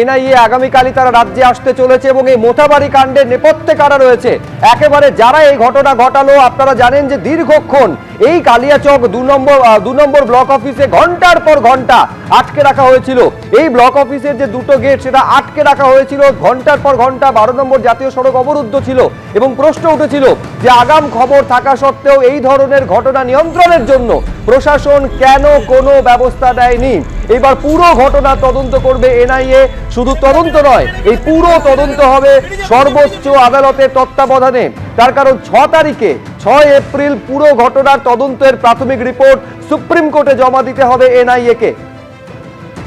NIA আগামীকালই তারা রাজ্যে আসতে চলেছে এবং এই মোথাবাড়ি কাণ্ডের নেপথ্যে কারা রয়েছে, একেবারে যারা এই ঘটনা ঘটালো। আপনারা জানেন যে দীর্ঘক্ষণ এই কালিয়াচক দু নম্বর ব্লক অফিসে ঘন্টার পর ঘন্টা আটকে রাখা হয়েছিল। এই ব্লক অফিসের যে দুটো গেট সেটা আটকে রাখা হয়েছিল ঘন্টার পর ঘন্টা। 12 নম্বর জাতীয় সড়ক অবরুদ্ধ ছিল এবং প্রশ্ন উঠেছিল যে আগাম খবর থাকা সত্ত্বেও এই ধরনের ঘটনা নিয়ন্ত্রণের জন্য প্রশাসন কেন কোনো ব্যবস্থা নেয়নি। এবার পুরো ঘটনা তদন্ত করবে এনআইএ। শুধু তদন্ত নয়, এই পুরো তদন্ত হবে সর্বোচ্চ আদালতের তত্ত্বাবধানে। তার কারণ 6 এপ্রিল পুরো ঘটনার তদন্তের প্রাথমিক রিপোর্ট সুপ্রিম কোর্টে জমা দিতে হবে এনআইএ কে।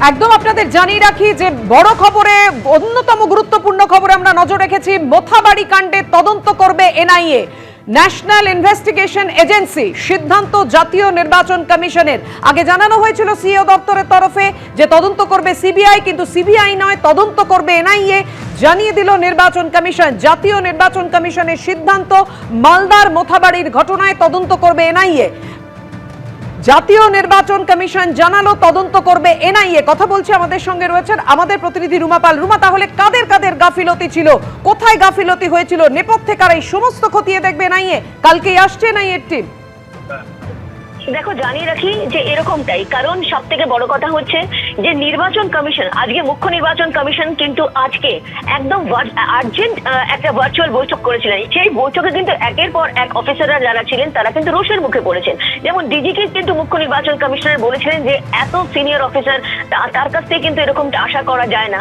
একদম আপনাদের জানিয়ে রাখি যে বড় খবরে, অন্যতম গুরুত্বপূর্ণ খবরে আমরা নজর রেখেছি। মোথাবাড়ি কাণ্ডে তদন্ত করবে এনআইএ, ন্যাশনাল ইনভেস্টিগেশন এজেন্সি। সিদ্ধান্ত জাতীয় নির্বাচন কমিশনের। আগে জানানো হয়েছিল সিইও দপ্তরের তরফে যে তদন্ত করবে সিবিআই, কিন্তু সিবিআই নয়, তদন্ত করবে এনআইএ। জানিয়ে দিল নির্বাচন কমিশন। জাতীয় নির্বাচন কমিশনের সিদ্ধান্ত, মালদার মোথাবাড়ির ঘটনায় তদন্ত করবে এনআইএ। জাতীয় নির্বাচন কমিশন জানালো তদন্ত করবে এনআইএ। কথা বলছে আমাদের সঙ্গে রয়েছেন আমাদের প্রতিনিধি রুমা পাল। রুমা, তাহলে কাদের কাদের গাফিলতি ছিল, কোথায় গাফিলতি হয়েছিল, নেপথ্যে কারা, এই সমস্ত খতিয়ে দেখবে এনআইএ। কালকেই আসছে এনআইএর টিম। দেখো, জানিয়ে রাখি যে এরকমটাই, কারণ সব থেকে বড় কথা হচ্ছে যে নির্বাচন কমিশন, আজকে মুখ্য নির্বাচন কমিশন কিন্তু আজকে একদম আর্জেন্ট একটা ভার্চুয়াল বৈঠক করেছিলেন। সেই বৈঠকে কিন্তু একের পর এক অফিসাররা যারা ছিলেন তারা কিন্তু রোষের মুখে পড়েছেন। যেমন ডিজিকে কিন্তু মুখ্য নির্বাচন কমিশনার বলেছিলেন যে এত সিনিয়র অফিসার, তার কাছ থেকে কিন্তু এরকমটা আশা করা যায় না।